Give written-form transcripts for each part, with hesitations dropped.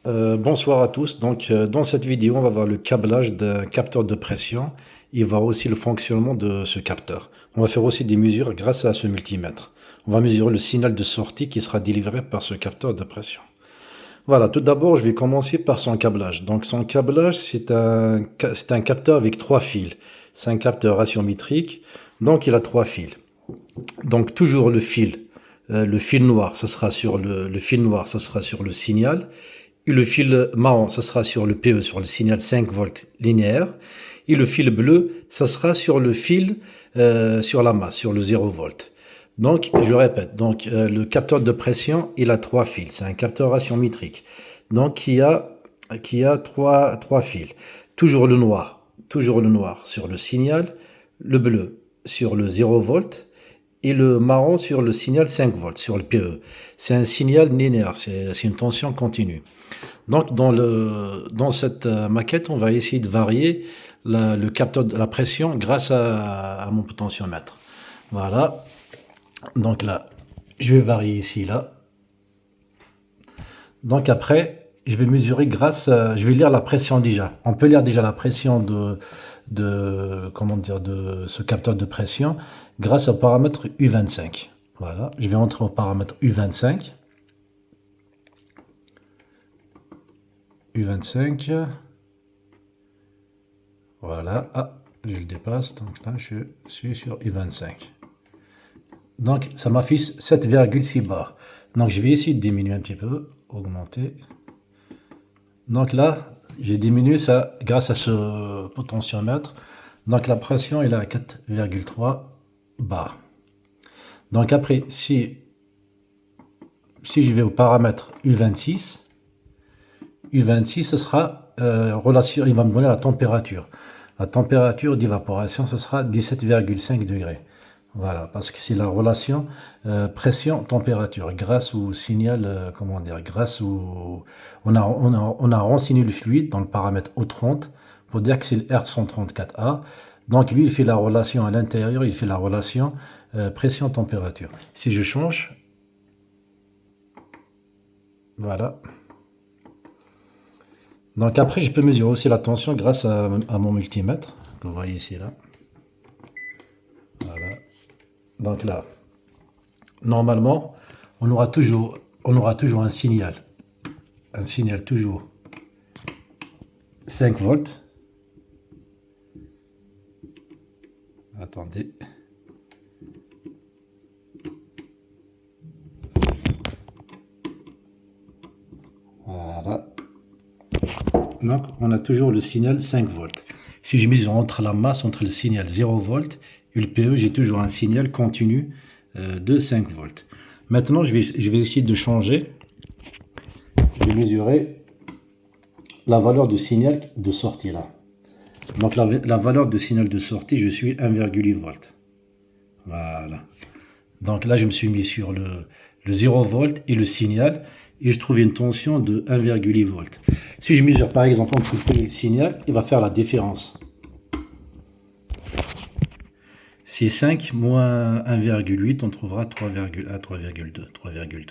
Bonsoir à tous. Dans cette vidéo, on va voir le câblage d'un capteur de pression et voir aussi le fonctionnement de ce capteur. On va faire aussi des mesures grâce à ce multimètre. On va mesurer le signal de sortie qui sera délivré par ce capteur de pression. Voilà, tout d'abord, je vais commencer par son câblage. Donc, son câblage, c'est un capteur avec trois fils. C'est un capteur ratiométrique, donc il a trois fils. Donc, toujours le fil noir, ça sera sur le fil noir, ça sera sur le signal. Et le fil marron, ça sera sur le PE, sur le signal 5 volts linéaire. Et le fil bleu, ça sera sur le fil, sur la masse, sur le 0 volt. Donc, je répète, le capteur de pression, il a trois fils. C'est un capteur ratiométrique. Donc, qui a trois fils. Toujours le noir sur le signal, le bleu sur le 0 volt et le marron sur le signal 5 volts, sur le PE. C'est un signal linéaire, c'est une tension continue. Donc, dans cette maquette, on va essayer de varier le capteur de la pression grâce à mon potentiomètre. Voilà. Donc là, je vais varier ici, là. Donc après, je vais mesurer je vais lire la pression déjà. On peut lire déjà la pression comment dire, de ce capteur de pression grâce au paramètre U25. Voilà. Je vais entrer au paramètre U25. U25. Voilà, ah, je le dépasse, donc là je suis sur I25. Donc ça m'affiche 7,6 bars. Donc je vais essayer de diminuer un petit peu, augmenter. Donc là, j'ai diminué ça grâce à ce potentiomètre. Donc la pression est à 4,3 bars. Donc après, si je vais au paramètre U26, ce sera relation, il va me donner la température. La température d'évaporation, ce sera 17,5 degrés. Voilà, parce que c'est la relation pression-température. Grâce au signal, comment dire, on a renseigné le fluide dans le paramètre O30 pour dire que c'est le R134A. Donc lui, il fait la relation à l'intérieur, il fait la relation pression-température. Si je change, voilà. Donc après, je peux mesurer aussi la tension grâce à mon multimètre. Vous voyez ici, là. Voilà. Donc là, normalement, on aura toujours un signal. Un signal toujours 5 volts. Attendez. Voilà. Donc, on a toujours le signal 5 volts. Si je mesure entre la masse, entre le signal 0 volts et le PE, j'ai toujours un signal continu de 5 volts. Maintenant, je vais essayer de changer. Je vais mesurer la valeur de signal de sortie là. Donc, la valeur de signal de sortie, je suis 1,8 volts. Voilà. Donc là, je me suis mis sur le 0 volt et le signal, et je trouve une tension de 1,8 volts. Si je mesure par exemple entre le PE et le signal, il va faire la différence. C'est 5 moins 1,8, on trouvera 3,1, 3,2, 3,2.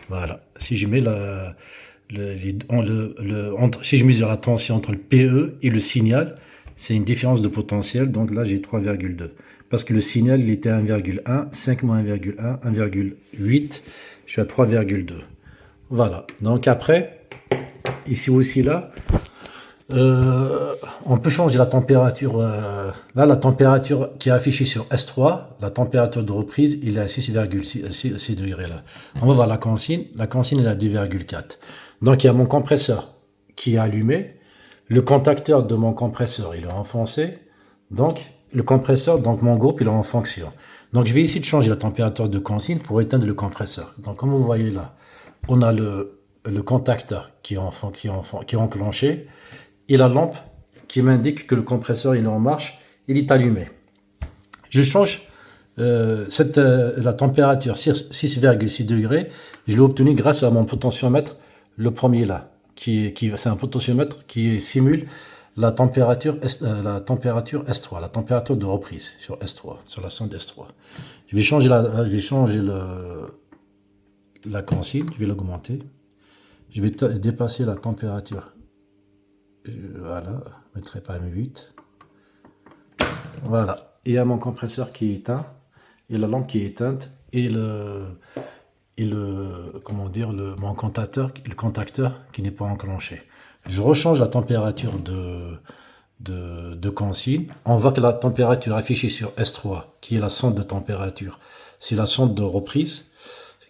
Voilà. Si je mets si je mesure la tension entre le PE et le signal, c'est une différence de potentiel, donc là j'ai 3,2. Parce que le signal il était 1,1, 5 moins 1,1, 1,8, je suis à 3,2. Voilà, donc après, ici aussi là, on peut changer la température. Là, la température qui est affichée sur S3, la température de reprise, il est à 6,6 degrés là. On va voir la consigne elle est à 2,4. Donc il y a mon compresseur qui est allumé. Le contacteur de mon compresseur, il est enfoncé. Donc le compresseur, donc mon groupe, il est en fonction. Donc je vais essayer de changer la température de consigne pour éteindre le compresseur. Donc comme vous voyez là, on a le contacteur qui est enclenché et la lampe qui m'indique que le compresseur il est en marche, il est allumé. Je change la température 6,6 degrés, je l'ai obtenu grâce à mon potentiomètre, le premier là, c'est un potentiomètre qui simule la température S3, la température de reprise sur S3, sur la sonde S3. Je vais changer la consigne, je vais l'augmenter. Je vais dépasser la température. Voilà, je mettrai pas M8. Voilà. Et il y a mon compresseur qui est éteint, et la lampe qui est éteinte, comment dire, mon contacteur qui n'est pas enclenché. Je rechange la température de consigne. On voit que la température affichée sur S3, qui est la sonde de température, c'est la sonde de reprise,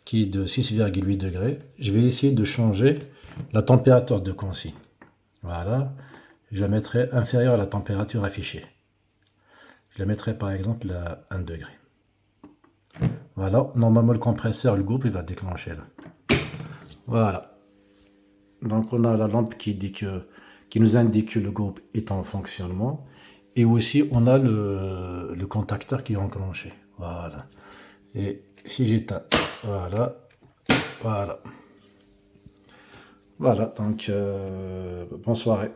qui est de 6,8 degrés. Je vais essayer de changer la température de consigne. Voilà. Je la mettrai inférieure à la température affichée. Je la mettrai par exemple à 1 degré. Voilà, normalement le compresseur, le groupe, il va déclencher là. Voilà. Donc on a la lampe qui nous indique que le groupe est en fonctionnement. Et aussi on a le contacteur qui est enclenché. Voilà. Et si j'éteins, voilà, voilà. Voilà, donc bonne soirée.